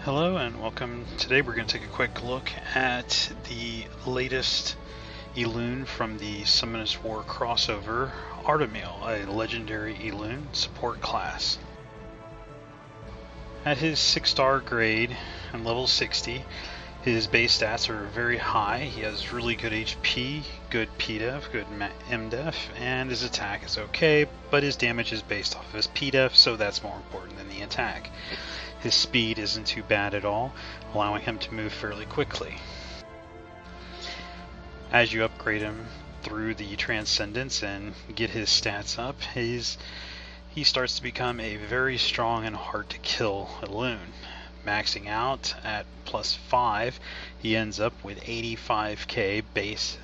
Hello and welcome. Today we're going to take a quick look at the latest Elune from the Summoners War crossover, Artamiel, a legendary Elune support class. At his 6-star grade and level 60, his base stats are very high. He has really good HP, good PDEF, good MDEF, and his attack is okay, but his damage is based off of his PDEF, so that's more important than the attack. His speed isn't too bad at all, allowing him to move fairly quickly. As you upgrade him through the Transcendence and get his stats up, he starts to become a very strong and hard to kill Elune. Maxing out at +5, he ends up with 85k base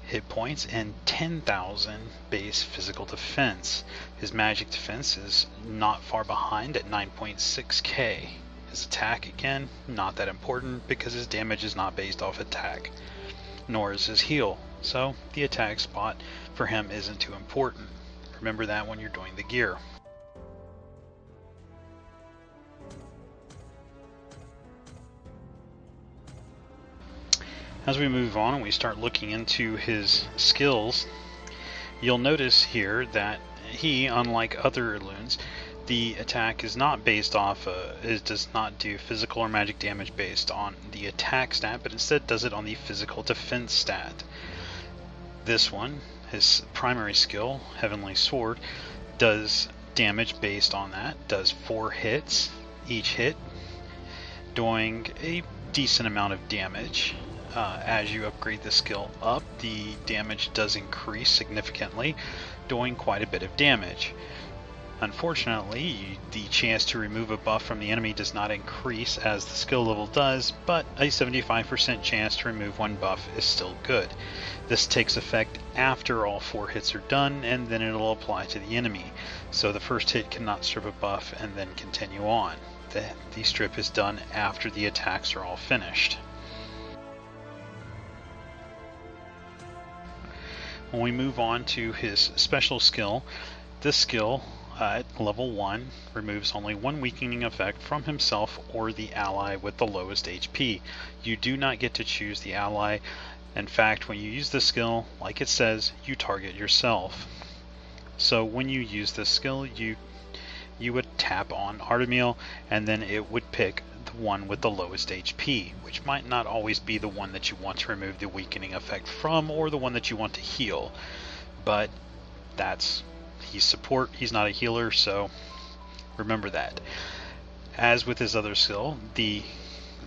hit points and 10,000 base physical defense. His magic defense is not far behind at 9.6k. His attack, again, not that important because his damage is not based off attack, nor is his heal, so the attack spot for him isn't too important. Remember that when you're doing the gear. As we move on and we start looking into his skills, you'll notice here that he, unlike other Elunes, the attack is not based off, it does not do physical or magic damage based on the attack stat, but instead does it on the physical defense stat. This one, his primary skill, Heavenly Sword, does damage based on that, does 4 hits, each hit doing a decent amount of damage. As you upgrade the skill up, the damage does increase significantly, doing quite a bit of damage. Unfortunately, the chance to remove a buff from the enemy does not increase as the skill level does, but a 75% chance to remove one buff is still good. This takes effect after all 4 hits are done, and then it'll apply to the enemy. So the first hit cannot strip a buff and then continue on. The strip is done after the attacks are all finished. When we move on to his special skill, this skill at level 1 removes only one weakening effect from himself or the ally with the lowest HP. You do not get to choose the ally. In fact, when you use the skill, like it says, you target yourself. So when you use this skill, you would tap on Artamiel, and then it would pick the one with the lowest HP, which might not always be the one that you want to remove the weakening effect from, or the one that you want to heal. But he's support, he's not a healer, so remember that. As with his other skill,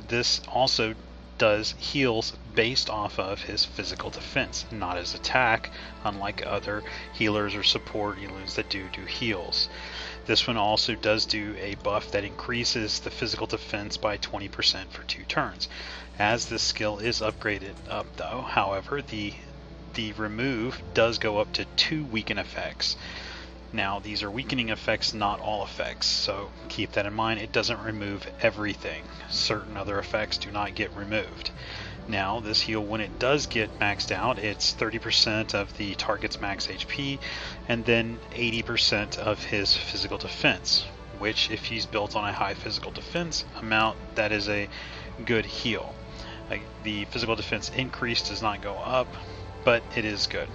this also does heals based off of his physical defense, not his attack, unlike other healers or support Elunes that do heals. This one also does do a buff that increases the physical defense by 20% for 2 turns. As this skill is upgraded up though, however, the remove does go up to 2 weaken effects. Now these are weakening effects, not all effects, so keep that in mind. It doesn't remove everything. Certain other effects do not get removed. Now this heal, when it does get maxed out, it's 30% of the target's max HP and then 80% of his physical defense, which if he's built on a high physical defense amount, that is a good heal. The physical defense increase does not go up, but it is good.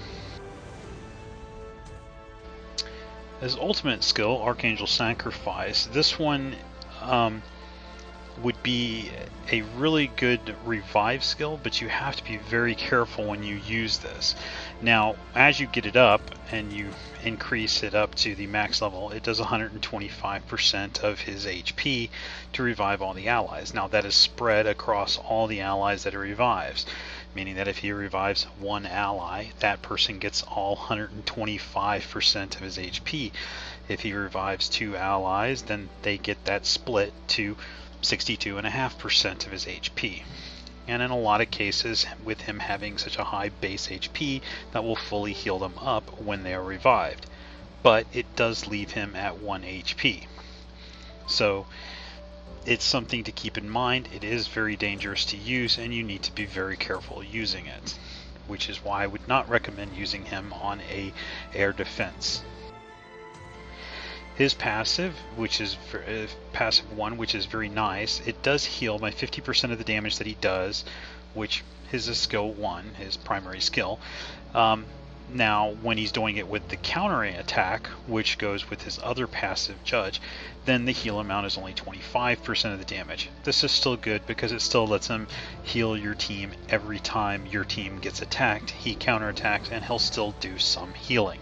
His ultimate skill, Archangel Sacrifice, this one would be a really good revive skill, but you have to be very careful when you use this. Now, as you get it up and you increase it up to the max level, it does 125% of his HP to revive all the allies. Now that is spread across all the allies that it revives, meaning that if he revives one ally, that person gets all 125% of his HP. If he revives 2 allies, then they get that split to 62.5% of his HP. And in a lot of cases, with him having such a high base HP, that will fully heal them up when they are revived. But it does leave him at 1 HP. So it's something to keep in mind. It is very dangerous to use, and you need to be very careful using it, which is why I would not recommend using him on a air defense. His passive, which is passive 1, which is very nice, it does heal by 50% of the damage that he does, which is a skill 1, his primary skill. Now, when he's doing it with the countering attack, which goes with his other passive judge, then the heal amount is only 25% of the damage. This is still good because it still lets him heal your team every time your team gets attacked. He counterattacks and he'll still do some healing.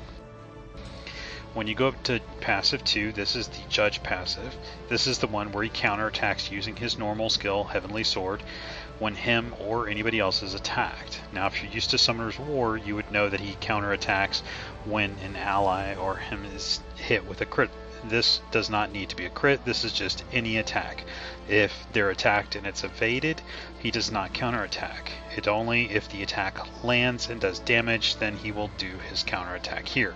When you go up to passive 2, this is the judge passive. This is the one where he counterattacks using his normal skill, Heavenly Sword, when him or anybody else is attacked. Now, if you're used to Summoner's War, you would know that he counterattacks when an ally or him is hit with a crit. This does not need to be a crit, this is just any attack. If they're attacked and it's evaded, he does not counterattack. It only if the attack lands and does damage, then he will do his counterattack here.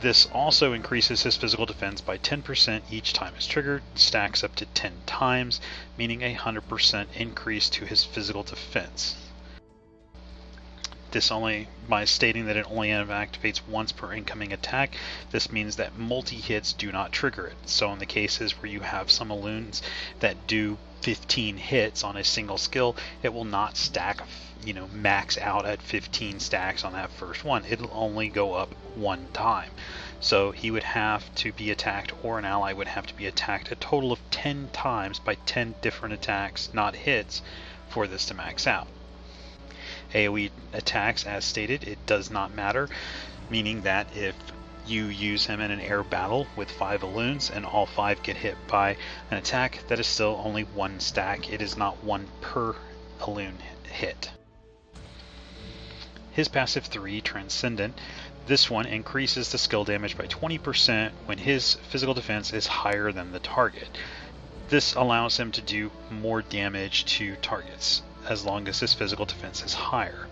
This also increases his physical defense by 10% each time it's triggered, stacks up to 10 times, meaning a 100% increase to his physical defense. This only, by stating that it only activates once per incoming attack, this means that multi-hits do not trigger it. So in the cases where you have some Elunes that do 15 hits on a single skill, it will not stack, max out at 15 stacks on that first one. It'll only go up one time. So he would have to be attacked, or an ally would have to be attacked a total of 10 times by 10 different attacks, not hits, for this to max out. AoE attacks, as stated, it does not matter, meaning that if you use him in an air battle with 5 Elunes and all 5 get hit by an attack, that is still only 1 stack. It is not 1 per Elune hit. His passive 3, Transcendent, this one increases the skill damage by 20% when his physical defense is higher than the target. This allows him to do more damage to targets as long as his physical defense is higher.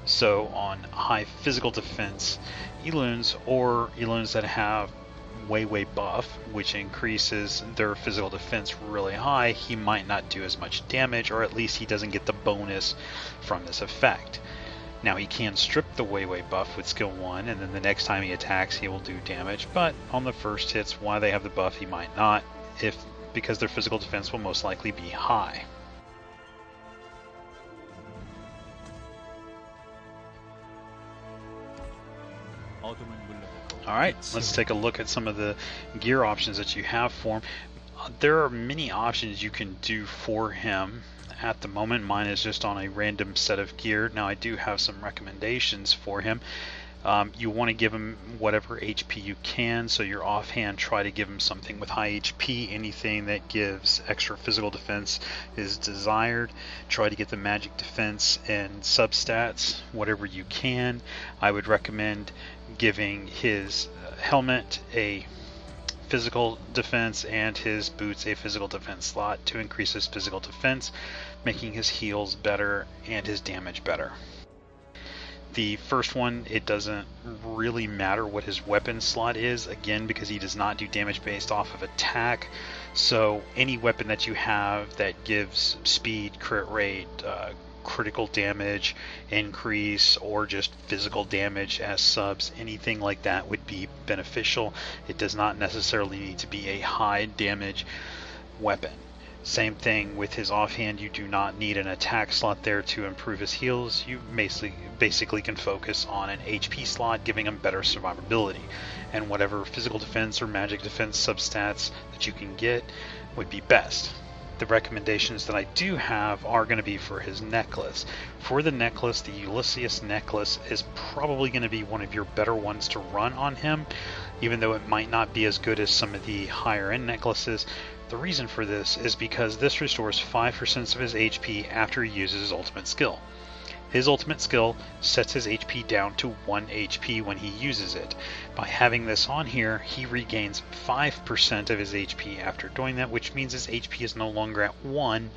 So on high physical defense Elunes, or Elunes that have way buff, which increases their physical defense really high, he might not do as much damage, or at least he doesn't get the bonus from this effect. Now he can strip the way buff with skill 1, and then the next time he attacks he will do damage, but on the first hits, while they have the buff, he might not, because their physical defense will most likely be high. Alright, let's take a look at some of the gear options that you have for him. There are many options you can do for him. At the moment, mine is just on a random set of gear. Now I do have some recommendations for him. You want to give him whatever HP you can, so your offhand try to give him something with high HP. Anything that gives extra physical defense is desired. Try to get the magic defense and substats, whatever you can. I would recommend giving his helmet a physical defense and his boots a physical defense slot to increase his physical defense, making his heals better and his damage better. The first one, it doesn't really matter what his weapon slot is, again, because he does not do damage based off of attack. So any weapon that you have that gives speed, crit rate, critical damage increase, or just physical damage as subs, anything like that would be beneficial. It does not necessarily need to be a high damage weapon. Same thing with his offhand, you do not need an attack slot there to improve his heals. You basically can focus on an HP slot, giving him better survivability, and whatever physical defense or magic defense substats that you can get would be best. The recommendations that I do have are going to be for his necklace. For the necklace, the Ulysses necklace is probably going to be one of your better ones to run on him, even though it might not be as good as some of the higher end necklaces. The reason for this is because this restores 5% of his HP after he uses his ultimate skill. His ultimate skill sets his HP down to 1 HP when he uses it. By having this on here, he regains 5% of his HP after doing that, which means his HP is no longer at 1,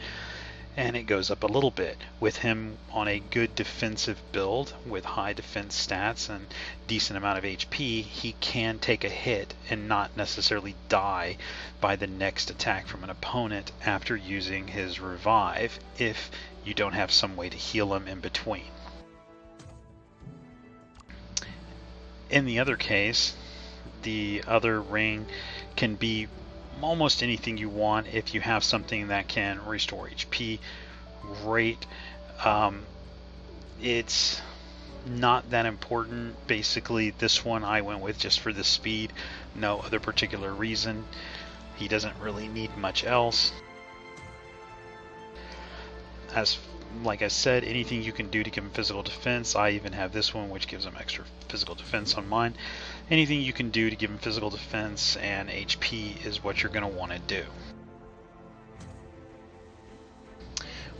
and it goes up a little bit. With him on a good defensive build with high defense stats and decent amount of HP, he can take a hit and not necessarily die by the next attack from an opponent after using his revive, if you don't have some way to heal him in between. In the other case, The other ring can be almost anything you want. If you have something that can restore HP, great. It's not that important. Basically, this one I went with just for the speed, no other particular reason. He doesn't really need much else. As like I said, anything you can do to give him physical defense. I even have this one, which gives him extra physical defense on mine. Anything you can do to give him physical defense and HP is what you're going to want to do.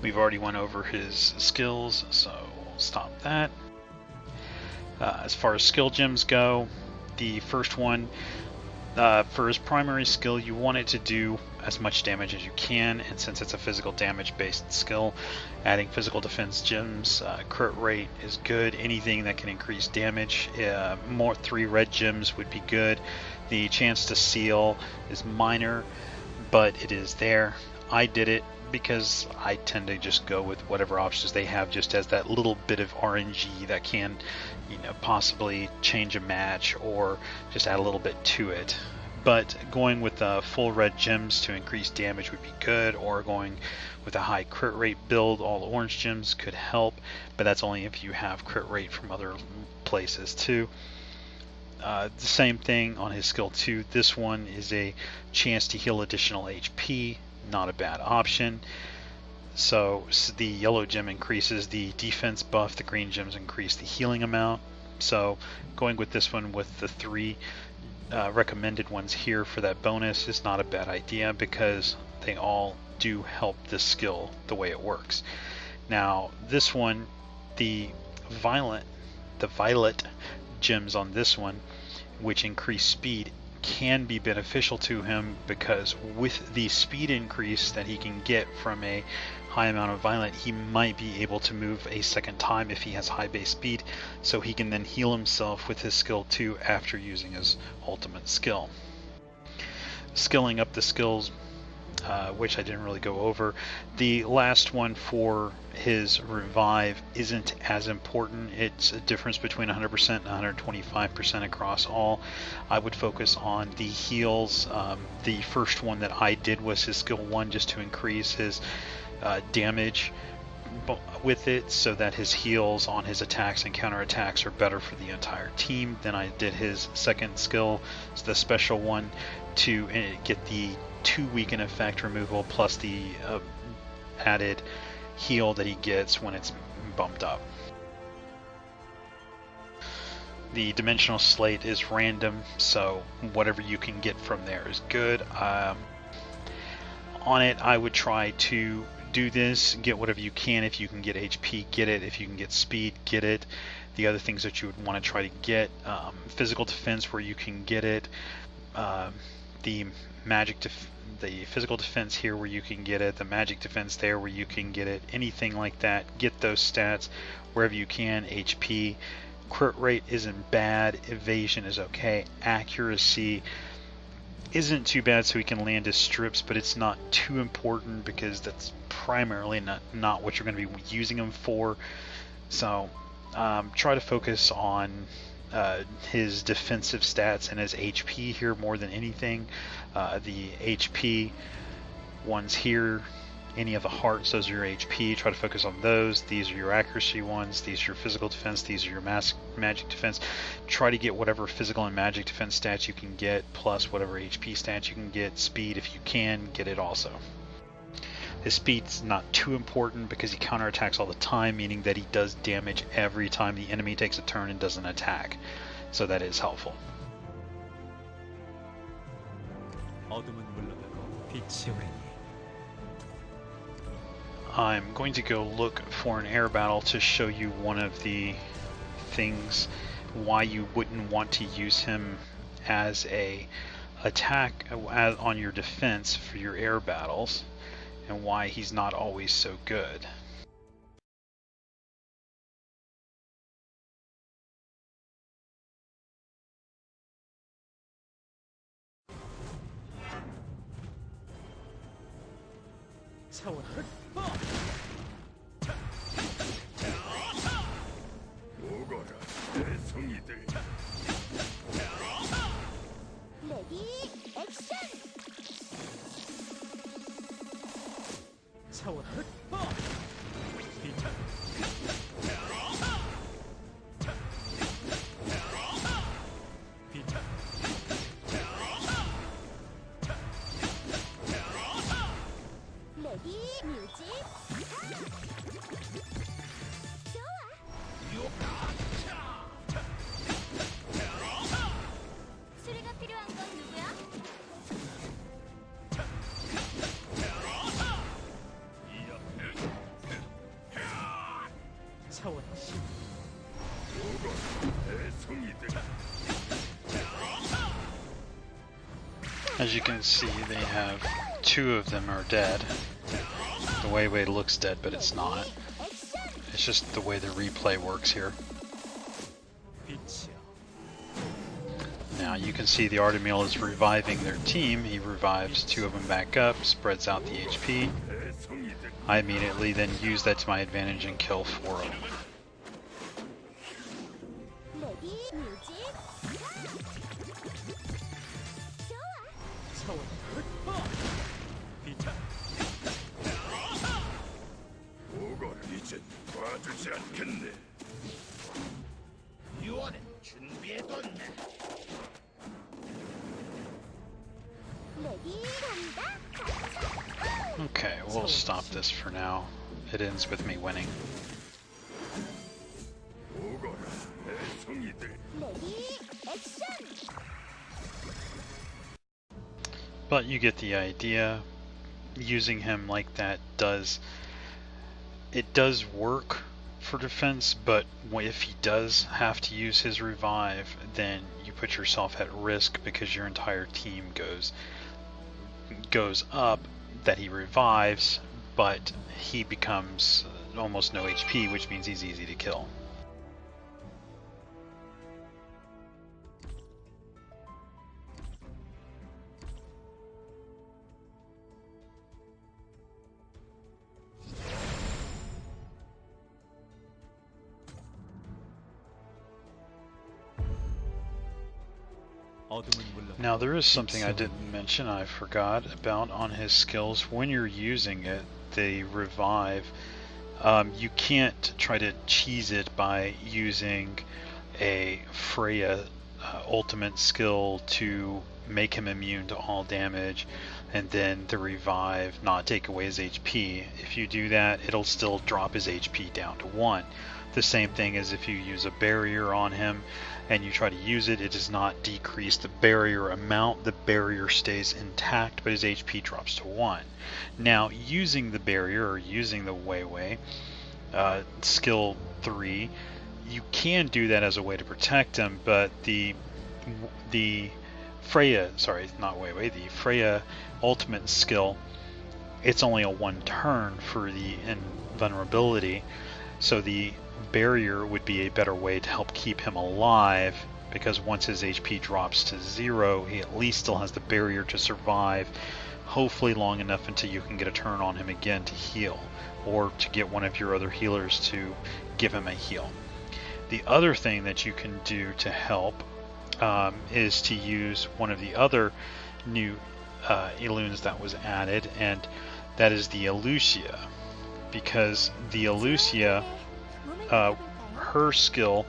We've already went over his skills, so we'll stop that. As far as skill gems go, the first one, for his primary skill, you want it to do as much damage as you can, and since it's a physical damage based skill, adding physical defense gems, crit rate is good. Anything that can increase damage, more 3 red gems would be good. The chance to seal is minor, but it is there. I did it because I tend to just go with whatever options they have, just as that little bit of RNG that can, possibly change a match or just add a little bit to it. But going with full red gems to increase damage would be good, or going with a high crit rate build, all the orange gems could help, but that's only if you have crit rate from other places too. The same thing on his skill 2. This one is a chance to heal additional HP, not a bad option. So the yellow gem increases the defense buff, the green gems increase the healing amount. So going with this one with the 3 recommended ones here for that bonus is not a bad idea, because they all do help this skill the way it works. Now this one, the violet gems on this one, which increase speed, can be beneficial to him, because with the speed increase that he can get from a high amount of violet, he might be able to move a second time if he has high base speed, so he can then heal himself with his skill 2 after using his ultimate skill. Skilling up the skills, which I didn't really go over. The last one for his revive isn't as important. It's a difference between 100% and 125% across all. I would focus on the heals. The first one that I did was his skill 1, just to increase his damage with it, so that his heals on his attacks and counterattacks are better for the entire team. Then I did his second skill, the special one, to get the 2 weaken effect removal plus the added heal that he gets when it's bumped up. The dimensional slate is random, so whatever you can get from there is good. On it, I would try to do this, get whatever you can. If you can get HP, get it. If you can get speed, get it. The other things that you would want to try to get, physical defense where you can get it, the physical defense here where you can get it, the magic defense there where you can get it, anything like that. Get those stats wherever you can. HP, crit rate isn't bad, evasion is okay, accuracy isn't too bad, so he can land his strips, but it's not too important because that's primarily not what you're going to be using him for. So try to focus on his defensive stats and his HP here more than anything. The HP ones here, any of the hearts, those are your HP. Try to focus on those. These are your accuracy ones. These are your physical defense. These are your magic defense. Try to get whatever physical and magic defense stats you can get, plus whatever HP stats you can get. Speed, if you can, get it also. His speed's not too important because he counterattacks all the time, meaning that he does damage every time the enemy takes a turn and doesn't attack. So that is helpful. I'm going to go look for an air battle to show you one of the things why you wouldn't want to use him as a attack on your defense for your air battles, and why he's not always so good. As you can see, they have 2 of them are dead. The Weiwei looks dead, but it's not. It's just the way the replay works here. Now you can see the Artamiel is reviving their team. He revives 2 of them back up, spreads out the HP. I immediately then use that to my advantage and kill 4 of them. Okay, we'll stop this for now. It ends with me winning. But you get the idea. Using him like that does work for defense, but if he does have to use his revive, then you put yourself at risk because your entire team goes up that he revives, but he becomes almost no HP, which means he's easy to kill. Now there is something I didn't mention, I forgot about on his skills. When you're using it, the revive, you can't try to cheese it by using a Freya ultimate skill to make him immune to all damage and then the revive not take away his HP. If you do that, it'll still drop his HP down to 1. The same thing as if you use a barrier on him and you try to use it, it does not decrease the barrier amount. The barrier stays intact, but his HP drops to 1. Now, using the barrier or using the Weiwei, skill 3, you can do that as a way to protect him, but the Freya, sorry, not Weiwei, the Freya ultimate skill, it's only a 1 turn for the invulnerability, so the barrier would be a better way to help keep him alive, because once his HP drops to 0, he at least still has the barrier to survive, hopefully long enough until you can get a turn on him again to heal, or to get one of your other healers to give him a heal. The other thing that you can do to help is to use one of the other new Elunes that was added, and that is the Elucia, because the Elucia, her skill,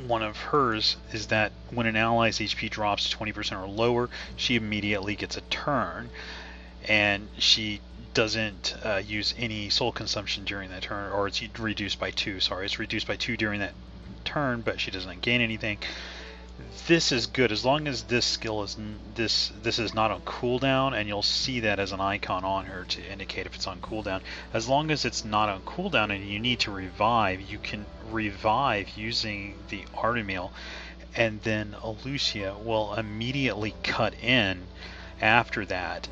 one of hers is that when an ally's HP drops to 20% or lower, she immediately gets a turn, and she doesn't use any soul consumption during that turn, or it's reduced by 2, sorry, it's reduced by 2 during that turn, but she doesn't gain anything. This is good as long as this skill is this is not on cooldown, and you'll see that as an icon on her to indicate if it's on cooldown. As long as it's not on cooldown and you need to revive, you can revive using the Artamiel, and then Elucia will immediately cut in after that,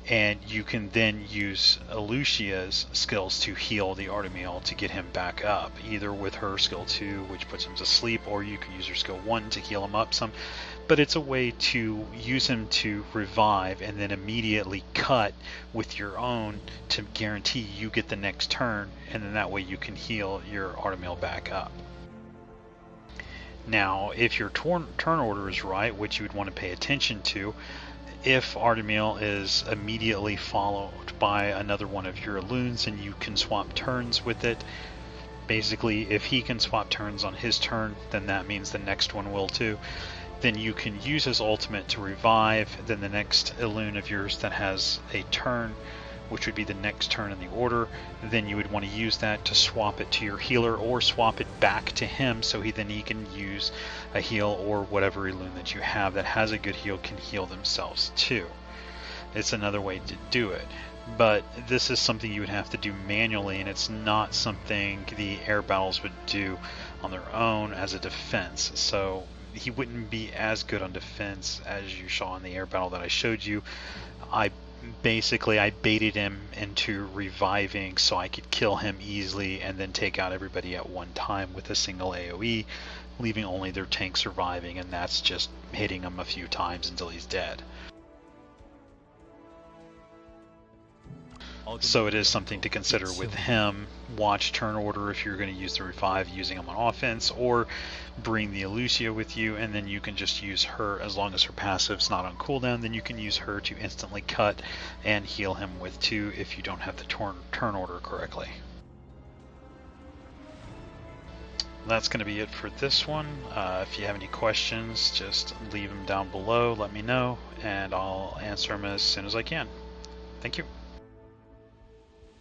and you can then use Elucia's skills to heal the Artamiel to get him back up, either with her skill 2, which puts him to sleep, or you can use her skill 1 to heal him up some. But it's a way to use him to revive and then immediately cut with your own to guarantee you get the next turn, and then that way you can heal your Artamiel back up. Now, if your turn order is right, which you would want to pay attention to, if Artamiel is immediately followed by another one of your Elunes and you can swap turns with it, basically if he can swap turns on his turn, then that means the next one will too. Then you can use his ultimate to revive, then the next Elune of yours that has a turn, which would be the next turn in the order, then you would want to use that to swap it to your healer or swap it back to him so he can use a heal, or whatever Elune that you have that has a good heal can heal themselves too. It's another way to do it. But this is something you would have to do manually, and it's not something the air battles would do on their own as a defense. So he wouldn't be as good on defense as you saw in the air battle that I showed you. I baited him into reviving so I could kill him easily and then take out everybody at one time with a single AoE, leaving only their tank surviving, and that's just hitting him a few times until he's dead. So it is something to consider with him. Watch turn order if you're going to use the revive using him on offense, or bring the Elucia with you, and then you can just use her as long as her passive's not on cooldown. Then you can use her to instantly cut and heal him with too if you don't have the turn order correctly. That's going to be it for this one. If you have any questions, just leave them down below, let me know, and I'll answer them as soon as I can. Thank you.